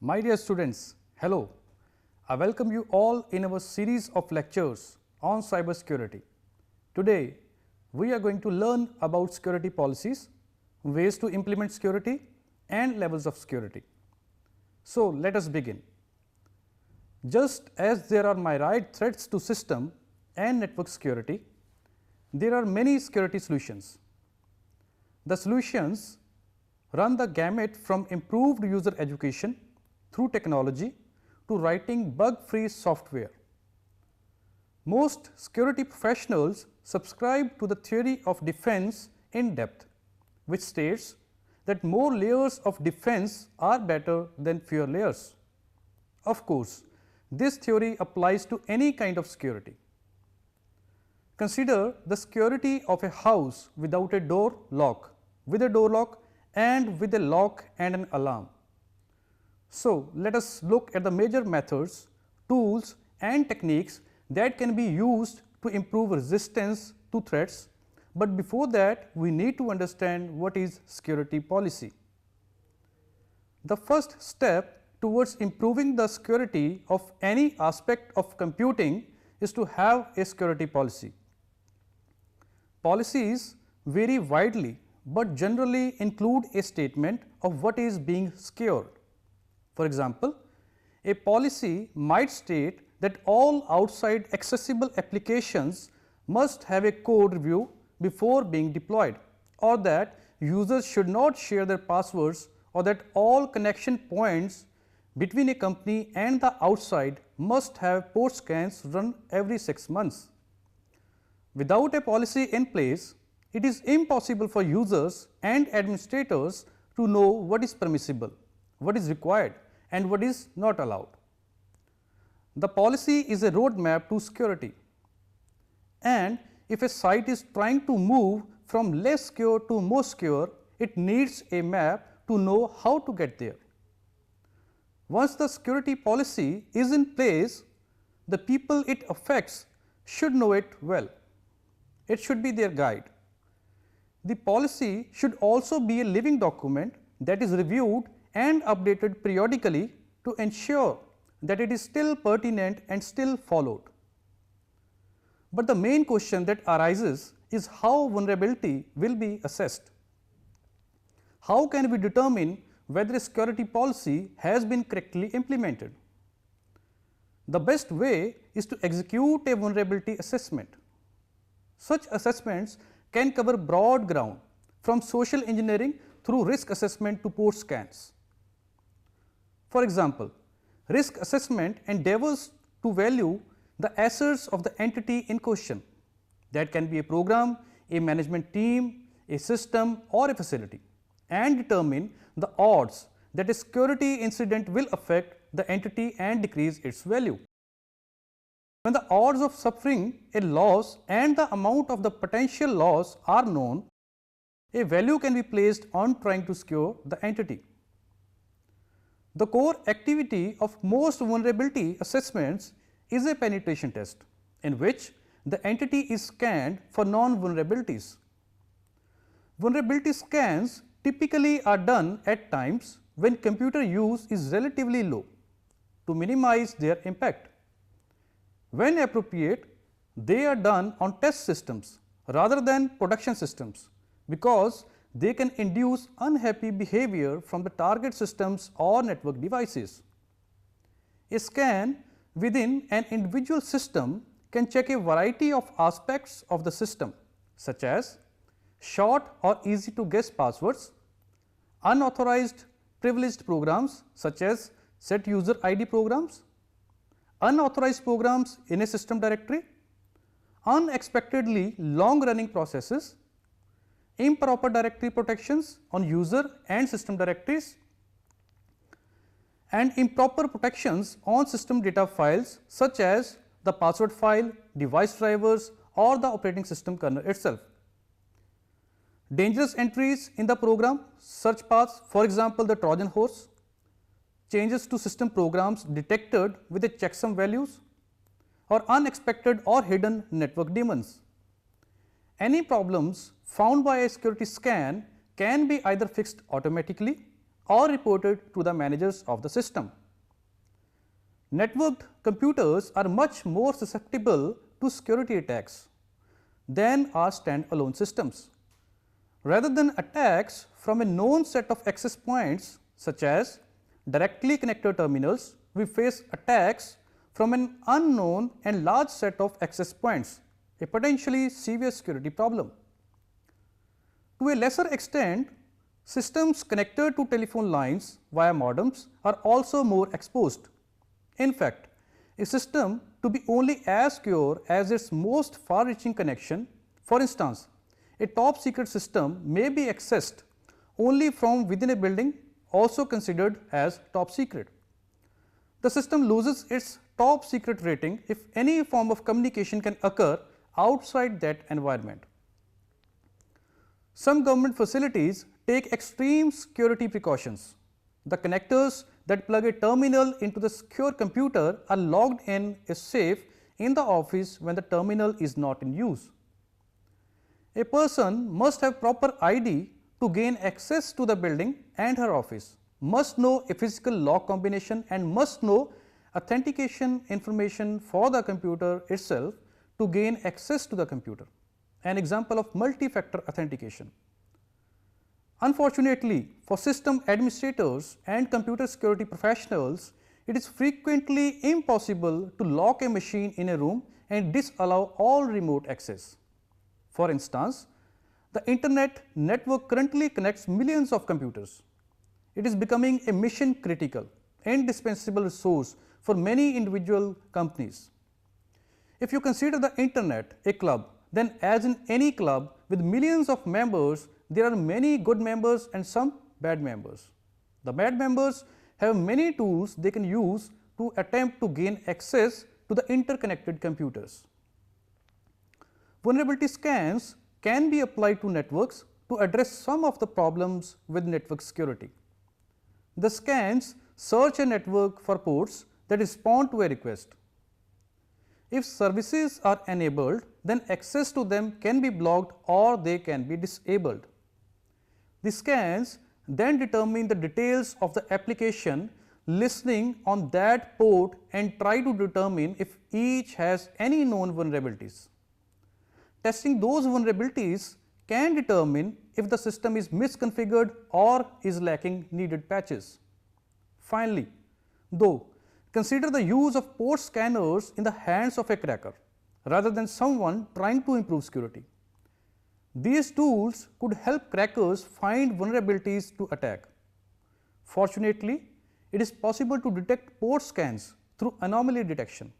My dear students, hello. I welcome you all in our series of lectures on cybersecurity. Today, we are going to learn about security policies, ways to implement security and levels of security. So, let us begin. Just as there are myriad threats to system and network security, there are many security solutions. The solutions run the gamut from improved user education through technology to writing bug-free software. Most security professionals subscribe to the theory of defense in depth, which states that more layers of defense are better than fewer layers. Of course, this theory applies to any kind of security. Consider the security of a house without a door lock, with a door lock and with a lock and an alarm. So, let us look at the major methods, tools and techniques that can be used to improve resistance to threats, but before that we need to understand what is security policy. The first step towards improving the security of any aspect of computing is to have a security policy. Policies vary widely, but generally include a statement of what is being secured. For example, a policy might state that all outside accessible applications must have a code review before being deployed, or that users should not share their passwords, or that all connection points between a company and the outside must have port scans run every 6 months. Without a policy in place, it is impossible for users and administrators to know what is permissible, what is required and what is not allowed. The policy is a roadmap to security, and if a site is trying to move from less secure to more secure, it needs a map to know how to get there. Once the security policy is in place, the people it affects should know it well. It should be their guide. The policy should also be a living document that is reviewed and updated periodically to ensure that it is still pertinent and still followed. But the main question that arises is how vulnerability will be assessed. How can we determine whether a security policy has been correctly implemented? The best way is to execute a vulnerability assessment. Such assessments can cover broad ground, from social engineering through risk assessment to port scans. For example, risk assessment endeavors to value the assets of the entity in question. That can be a program, a management team, a system or a facility, and determine the odds that a security incident will affect the entity and decrease its value. When the odds of suffering a loss and the amount of the potential loss are known, a value can be placed on trying to secure the entity. The core activity of most vulnerability assessments is a penetration test, in which the entity is scanned for non-vulnerabilities. Vulnerability scans typically are done at times when computer use is relatively low to minimize their impact. When appropriate, they are done on test systems rather than production systems, because they can induce unhappy behavior from the target systems or network devices. A scan within an individual system can check a variety of aspects of the system, such as short or easy to guess passwords, unauthorized privileged programs such as set user ID programs, unauthorized programs in a system directory, unexpectedly long running processes, improper directory protections on user and system directories, and improper protections on system data files such as the password file, device drivers or the operating system kernel itself. Dangerous entries in the program, search paths, for example, the Trojan horse, changes to system programs detected with a checksum values, or unexpected or hidden network daemons. Any problems found by a security scan can be either fixed automatically or reported to the managers of the system. Networked computers are much more susceptible to security attacks than are standalone systems. Rather than attacks from a known set of access points such as directly connected terminals, we face attacks from an unknown and large set of access points, a potentially severe security problem. To a lesser extent, systems connected to telephone lines via modems are also more exposed. In fact, a system to be only as secure as its most far-reaching connection. For instance, a top secret system may be accessed only from within a building, also considered as top secret. The system loses its top secret rating if any form of communication can occur outside that environment. Some government facilities take extreme security precautions. The connectors that plug a terminal into the secure computer are logged in a safe in the office when the terminal is not in use. A person must have proper ID to gain access to the building and her office, must know a physical lock combination and must know authentication information for the computer itself to gain access to the computer, an example of multi-factor authentication. Unfortunately, for system administrators and computer security professionals, it is frequently impossible to lock a machine in a room and disallow all remote access. For instance, the internet network currently connects millions of computers. It is becoming a mission critical, indispensable resource for many individual companies. If you consider the internet a club, then as in any club with millions of members, there are many good members and some bad members. The bad members have many tools they can use to attempt to gain access to the interconnected computers. Vulnerability scans can be applied to networks to address some of the problems with network security. The scans search a network for ports that respond to a request. If services are enabled, then access to them can be blocked or they can be disabled. The scans then determine the details of the application listening on that port and try to determine if each has any known vulnerabilities. Testing those vulnerabilities can determine if the system is misconfigured or is lacking needed patches. Finally, though, consider the use of port scanners in the hands of a cracker rather than someone trying to improve security. These tools could help crackers find vulnerabilities to attack. Fortunately, it is possible to detect port scans through anomaly detection.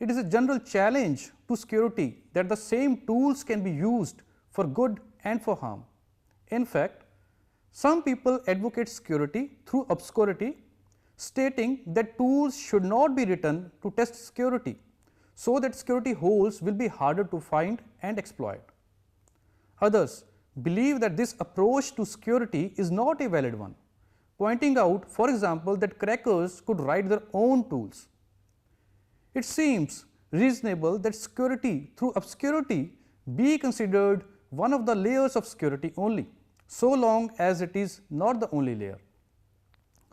It is a general challenge to security that the same tools can be used for good and for harm. In fact, some people advocate security through obscurity, stating that tools should not be written to test security, so that security holes will be harder to find and exploit. Others believe that this approach to security is not a valid one, pointing out, for example, that crackers could write their own tools. It seems reasonable that security through obscurity be considered one of the layers of security only, so long as it is not the only layer.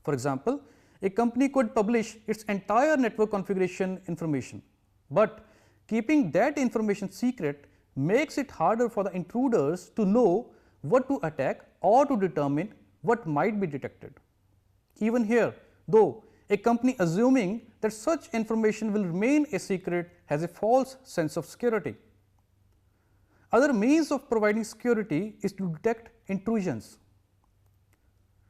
For example, a company could publish its entire network configuration information, but keeping that information secret makes it harder for the intruders to know what to attack or to determine what might be detected. Even here, though, a company assuming that such information will remain a secret has a false sense of security. Other means of providing security is to detect intrusions.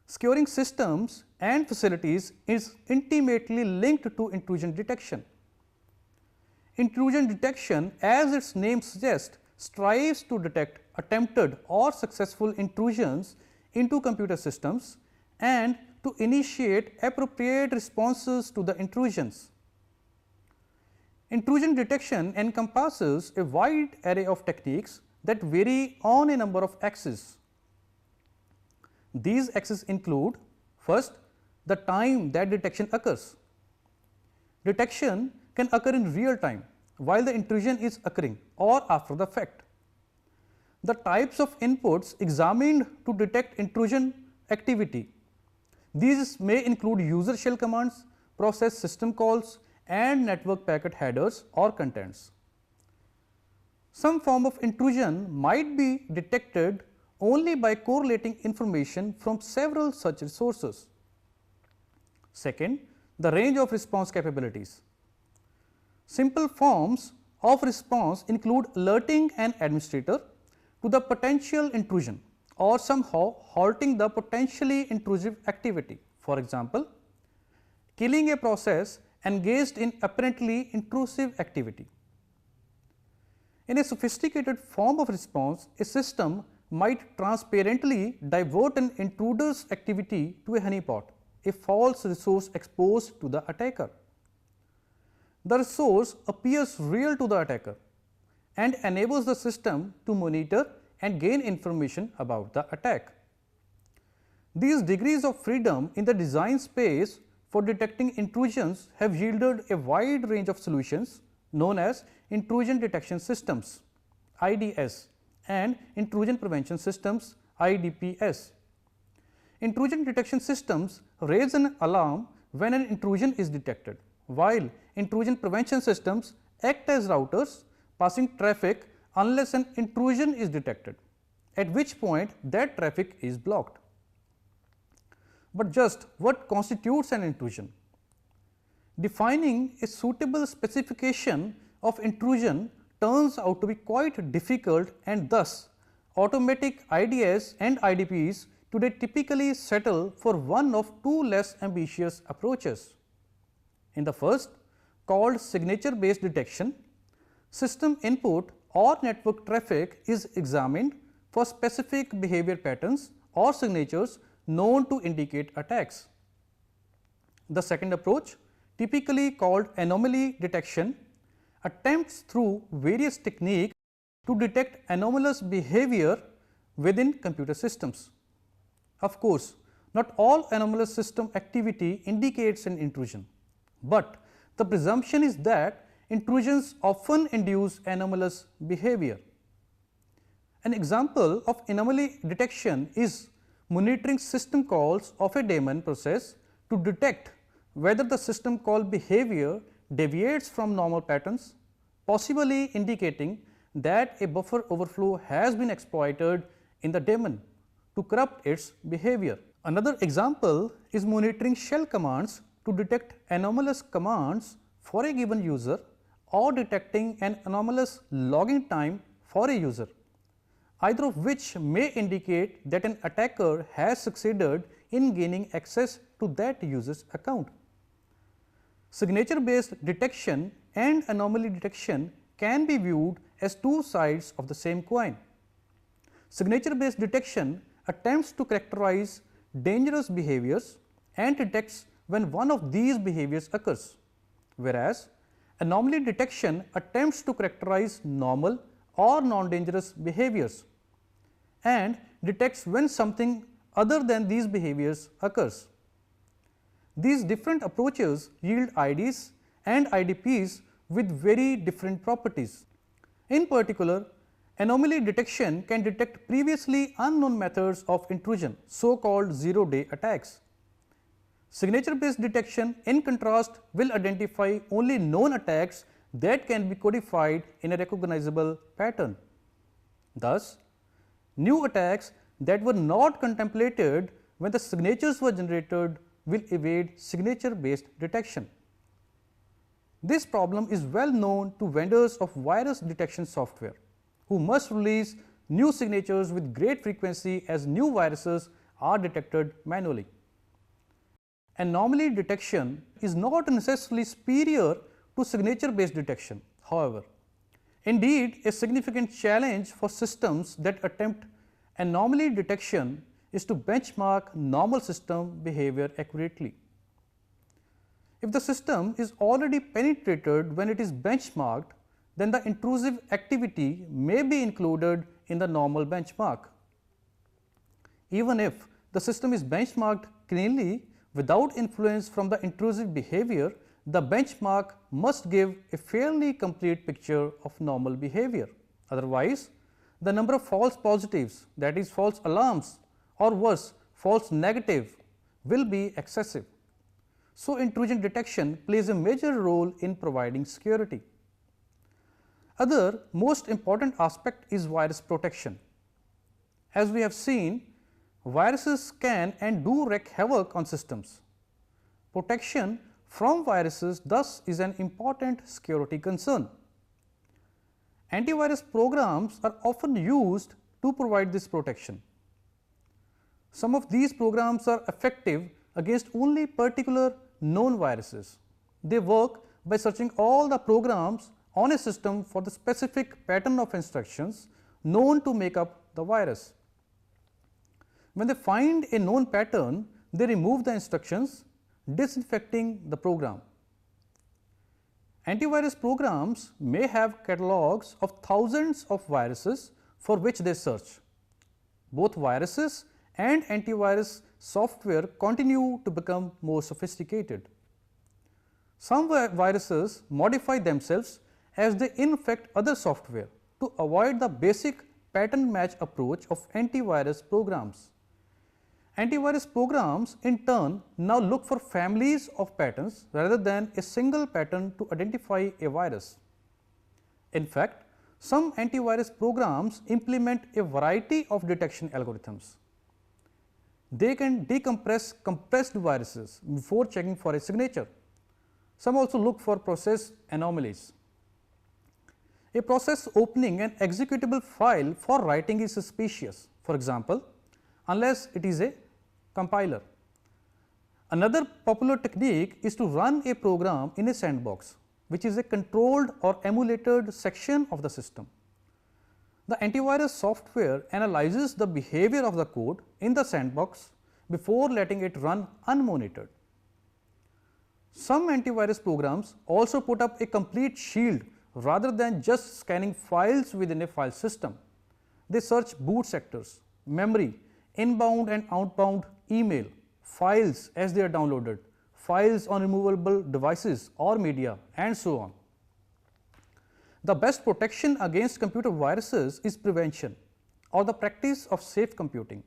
Securing systems and facilities is intimately linked to intrusion detection. Intrusion detection, as its name suggests, strives to detect attempted or successful intrusions into computer systems and to initiate appropriate responses to the intrusions. Intrusion detection encompasses a wide array of techniques that vary on a number of axes. These axes include: first, the time that detection occurs. Detection can occur in real time while the intrusion is occurring or after the fact. The types of inputs examined to detect intrusion activity These may include user shell commands, process system calls, and network packet headers or contents. Some form of intrusion might be detected only by correlating information from several such resources. Second, the range of response capabilities. Simple forms of response include alerting an administrator to the potential intrusion or somehow halting the potentially intrusive activity. For example, killing a process engaged in apparently intrusive activity. In a sophisticated form of response, a system might transparently divert an intruder's activity to a honeypot, a false resource exposed to the attacker. The resource appears real to the attacker and enables the system to monitor and gain information about the attack. These degrees of freedom in the design space for detecting intrusions have yielded a wide range of solutions known as intrusion detection systems IDS and intrusion prevention systems IDPS. Intrusion detection systems raise an alarm when an intrusion is detected, while intrusion prevention systems act as routers passing traffic unless an intrusion is detected, at which point that traffic is blocked. But just what constitutes an intrusion? Defining a suitable specification of intrusion turns out to be quite difficult, and thus automatic IDS and IDPs today typically settle for one of two less ambitious approaches. In the first, called signature based detection, system input or network traffic is examined for specific behavior patterns or signatures known to indicate attacks. The second approach, typically called anomaly detection, attempts through various techniques to detect anomalous behavior within computer systems. Of course, not all anomalous system activity indicates an intrusion, but the presumption is that intrusions often induce anomalous behavior. An example of anomaly detection is monitoring system calls of a daemon process to detect whether the system call behavior deviates from normal patterns, possibly indicating that a buffer overflow has been exploited in the daemon to corrupt its behavior. Another example is monitoring shell commands to detect anomalous commands for a given user or detecting an anomalous logging time for a user, either of which may indicate that an attacker has succeeded in gaining access to that user's account. Signature based detection and anomaly detection can be viewed as two sides of the same coin. Signature based detection attempts to characterize dangerous behaviors and detects when one of these behaviors occurs, whereas anomaly detection attempts to characterize normal or non-dangerous behaviors and detects when something other than these behaviors occurs. These different approaches yield IDs and IDPs with very different properties. In particular, anomaly detection can detect previously unknown methods of intrusion, so called zero-day attacks. Signature based detection, in contrast, will identify only known attacks that can be codified in a recognizable pattern. Thus, new attacks that were not contemplated when the signatures were generated will evade signature based detection. This problem is well known to vendors of virus detection software, who must release new signatures with great frequency as new viruses are detected manually. Anomaly detection is not necessarily superior to signature based detection, however. Indeed, a significant challenge for systems that attempt anomaly detection is to benchmark normal system behavior accurately. If the system is already penetrated when it is benchmarked, then the intrusive activity may be included in the normal benchmark. Even if the system is benchmarked cleanly without influence from the intrusive behavior, the benchmark must give a fairly complete picture of normal behavior. Otherwise, the number of false positives, that is false alarms, or worse, false negative, will be excessive. So, intrusion detection plays a major role in providing security. Other most important aspect is virus protection. As we have seen, viruses can and do wreak havoc on systems. Protection from viruses thus is an important security concern. Antivirus programs are often used to provide this protection. Some of these programs are effective against only particular known viruses. They work by searching all the programs on a system for the specific pattern of instructions known to make up the virus. When they find a known pattern, they remove the instructions, disinfecting the program. Antivirus programs may have catalogs of thousands of viruses for which they search. Both viruses and antivirus software continue to become more sophisticated. Some viruses modify themselves as they infect other software to avoid the basic pattern match approach of antivirus programs. Antivirus programs in turn now look for families of patterns rather than a single pattern to identify a virus. In fact, some antivirus programs implement a variety of detection algorithms. They can decompress compressed viruses before checking for a signature. Some also look for process anomalies. A process opening an executable file for writing is suspicious, for example, unless it is a compiler. Another popular technique is to run a program in a sandbox, which is a controlled or emulated section of the system. The antivirus software analyzes the behavior of the code in the sandbox before letting it run unmonitored. Some antivirus programs also put up a complete shield rather than just scanning files within a file system. They search boot sectors, memory, inbound and outbound email, files as they are downloaded, files on removable devices or media, and so on. The best protection against computer viruses is prevention or the practice of safe computing.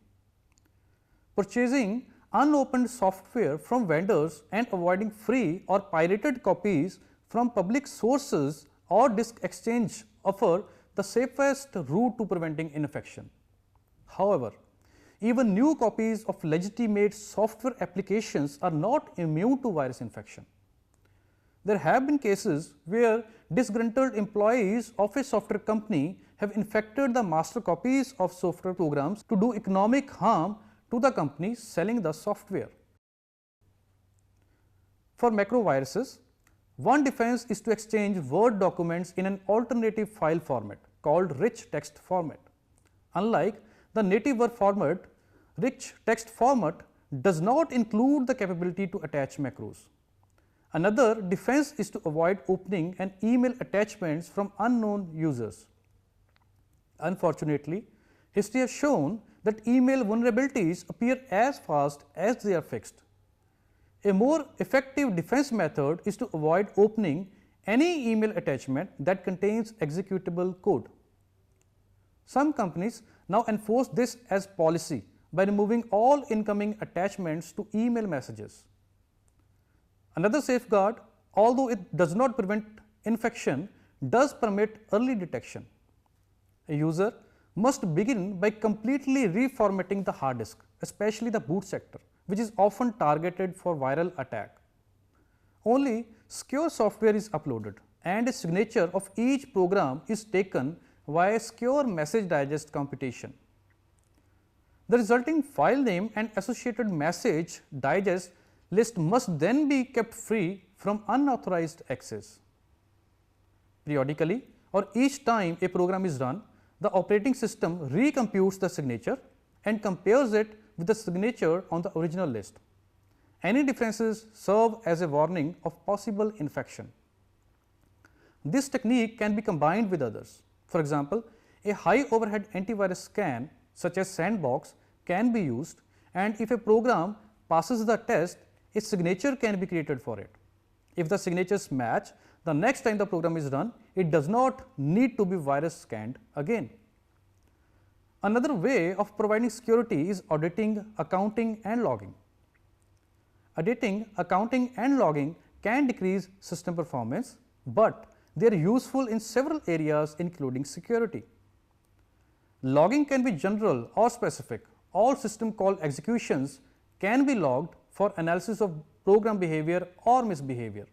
Purchasing unopened software from vendors and avoiding free or pirated copies from public sources or disk exchange offer the safest route to preventing infection. However, even new copies of legitimate software applications are not immune to virus infection. There have been cases where disgruntled employees of a software company have infected the master copies of software programs to do economic harm to the company selling the software. For macroviruses, one defense is to exchange Word documents in an alternative file format called rich text format. Unlike the native Word format, rich text format does not include the capability to attach macros. Another defense is to avoid opening and email attachments from unknown users. Unfortunately, history has shown that email vulnerabilities appear as fast as they are fixed. A more effective defense method is to avoid opening any email attachment that contains executable code. Some companies now enforce this as policy by removing all incoming attachments to email messages. Another safeguard, although it does not prevent infection, does permit early detection. A user must begin by completely reformatting the hard disk, especially the boot sector, which is often targeted for viral attack. Only secure software is uploaded and a signature of each program is taken via secure message digest computation. The resulting file name and associated message digest list must then be kept free from unauthorized access. Periodically or each time a program is run, the operating system recomputes the signature and compares it with the signature on the original list. Any differences serve as a warning of possible infection. This technique can be combined with others. For example, a high overhead antivirus scan such as Sandbox can be used, and if a program passes the test, a signature can be created for it. If the signatures match, the next time the program is run, it does not need to be virus scanned again. Another way of providing security is auditing, accounting and logging. Editing, accounting and logging can decrease system performance, but they are useful in several areas including security. Logging can be general or specific. All system call executions can be logged for analysis of program behavior or misbehavior.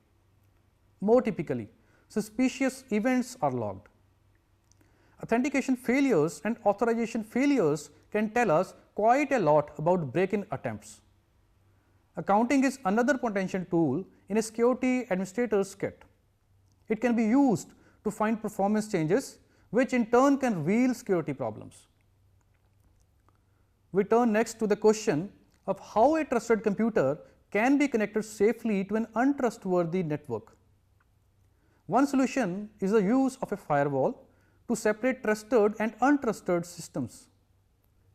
More typically, suspicious events are logged. Authentication failures and authorization failures can tell us quite a lot about break-in attempts. Accounting is another potential tool in a security administrator's kit. It can be used to find performance changes, which in turn can reveal security problems. We turn next to the question of how a trusted computer can be connected safely to an untrustworthy network. One solution is the use of a firewall to separate trusted and untrusted systems.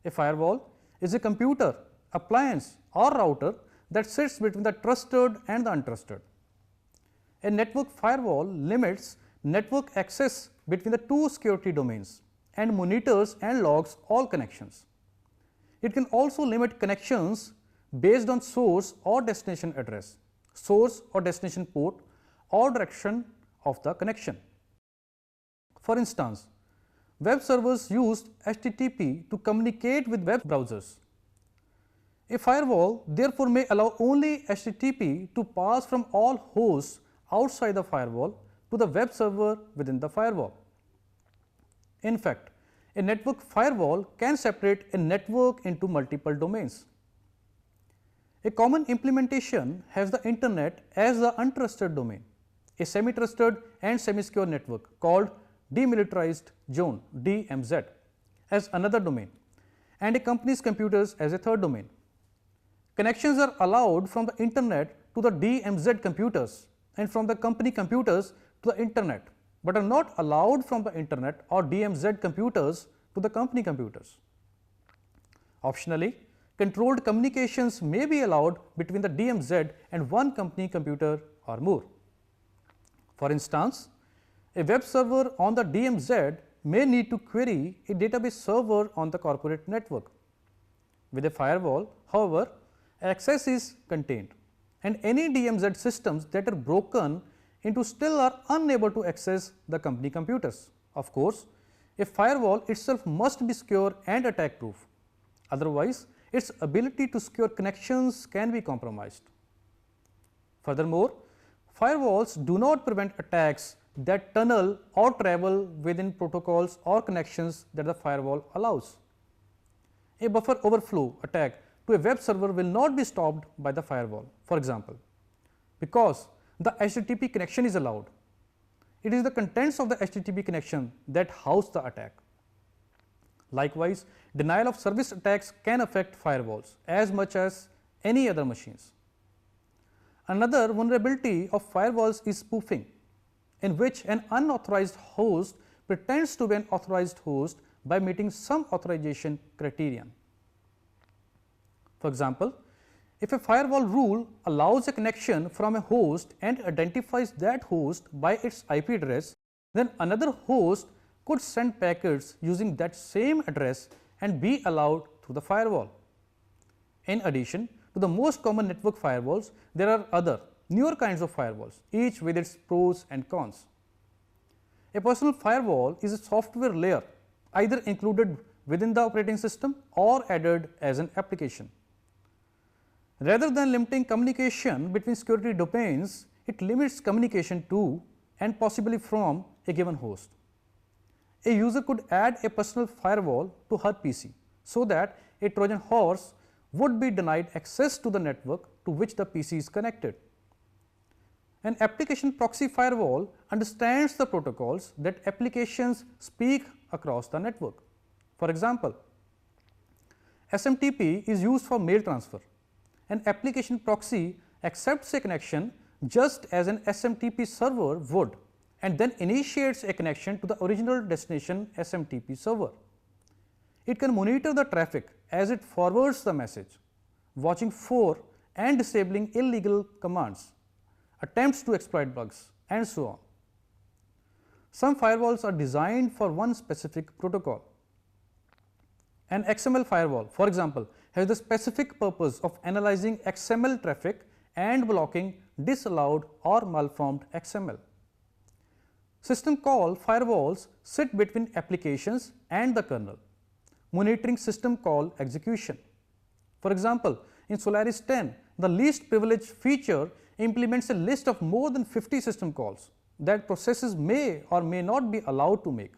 A firewall is a computer, appliance or router that sits between the trusted and the untrusted. A network firewall limits network access between the two security domains and monitors and logs all connections. It can also limit connections based on source or destination address, source or destination port or direction of the connection. For instance, web servers used HTTP to communicate with web browsers. A firewall therefore may allow only HTTP to pass from all hosts outside the firewall to the web server within the firewall. In fact, a network firewall can separate a network into multiple domains. A common implementation has the internet as the untrusted domain, a semi-trusted and semi-secure network called demilitarized zone (DMZ) as another domain, and a company's computers as a third domain. Connections are allowed from the internet to the DMZ computers and from the company computers to the internet, but are not allowed from the internet or DMZ computers to the company computers. Optionally, controlled communications may be allowed between the DMZ and one company computer or more. For instance, a web server on the DMZ may need to query a database server on the corporate network. With a firewall, however, access is contained, and any DMZ systems that are broken into still are unable to access the company computers. Of course, a firewall itself must be secure and attack proof, otherwise its ability to secure connections can be compromised. Furthermore, firewalls do not prevent attacks that tunnel or travel within protocols or connections that the firewall allows. A buffer overflow attack to a web server will not be stopped by the firewall, for example, because the HTTP connection is allowed. It is the contents of the HTTP connection that house the attack. Likewise, denial of service attacks can affect firewalls as much as any other machines. Another vulnerability of firewalls is spoofing, in which an unauthorized host pretends to be an authorized host by meeting some authorization criterion. For example, if a firewall rule allows a connection from a host and identifies that host by its IP address, then another host could send packets using that same address and be allowed through the firewall. In addition to the most common network firewalls, there are other newer kinds of firewalls, each with its pros and cons. A personal firewall is a software layer either included within the operating system or added as an application. Rather than limiting communication between security domains, it limits communication to and possibly from a given host. A user could add a personal firewall to her PC, so that a Trojan horse would be denied access to the network to which the PC is connected. An application proxy firewall understands the protocols that applications speak across the network. For example, SMTP is used for mail transfer. An application proxy accepts a connection just as an SMTP server would, and then initiates a connection to the original destination SMTP server. It can monitor the traffic as it forwards the message, watching for and disabling illegal commands, attempts to exploit bugs, and so on. Some firewalls are designed for one specific protocol. An XML firewall, for example, has the specific purpose of analyzing XML traffic and blocking disallowed or malformed XML. System call firewalls sit between applications and the kernel, monitoring system call execution. For example, in Solaris 10, the least privilege feature implements a list of more than 50 system calls that processes may or may not be allowed to make.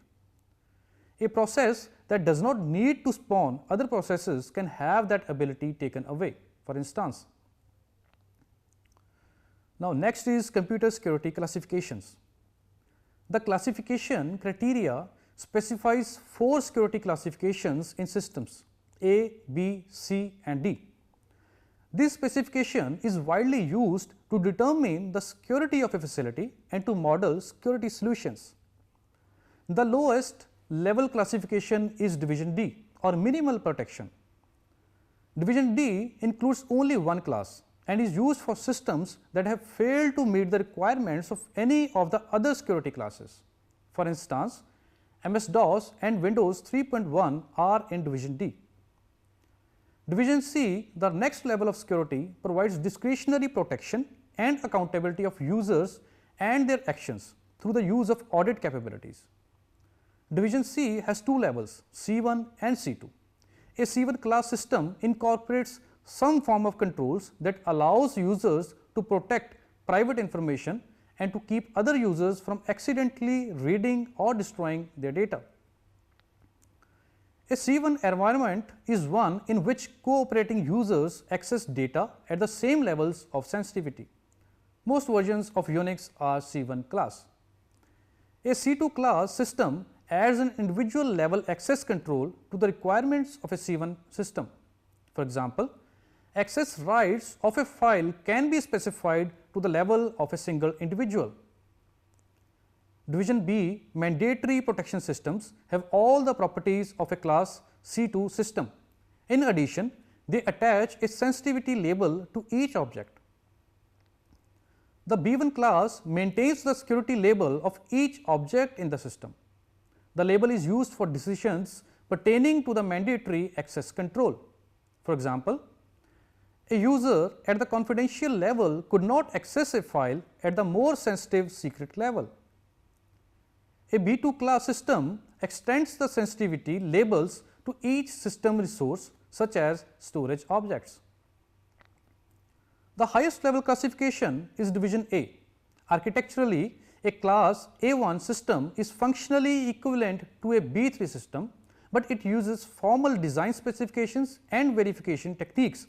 A process that does not need to spawn other processes can have that ability taken away, for instance. Now, next is computer security classifications. The classification criteria specifies 4 security classifications in systems A, B, C and D. This specification is widely used to determine the security of a facility and to model security solutions. The lowest level classification is division D or minimal protection. Division D includes only one class and is used for systems that have failed to meet the requirements of any of the other security classes. For instance, MS-DOS and Windows 3.1 are in division D. Division C, the next level of security, provides discretionary protection and accountability of users and their actions through the use of audit capabilities. Division C has 2 levels, C1 and C2. A C1 class system incorporates some form of controls that allows users to protect private information and to keep other users from accidentally reading or destroying their data. A C1 environment is one in which cooperating users access data at the same levels of sensitivity. Most versions of Unix are C1 class. A C2 class system adds an individual level access control to the requirements of a C1 system. For example, access rights of a file can be specified to the level of a single individual. Division B mandatory protection systems have all the properties of a class C2 system. In addition, they attach a sensitivity label to each object. The B1 class maintains the security label of each object in the system. The label is used for decisions pertaining to the mandatory access control. For example, a user at the confidential level could not access a file at the more sensitive secret level. A B2 class system extends the sensitivity labels to each system resource such as storage objects. The highest level classification is division A. Architecturally, a class A1 system is functionally equivalent to a B3 system, but it uses formal design specifications and verification techniques,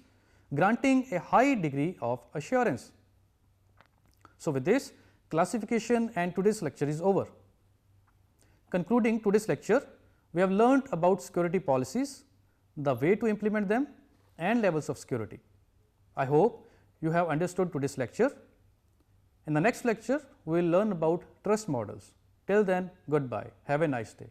granting a high degree of assurance. So, with this, classification and today's lecture is over. Concluding today's lecture, we have learned about security policies, the way to implement them and levels of security. I hope you have understood today's lecture. In the next lecture, we will learn about trust models. Till then, goodbye. Have a nice day.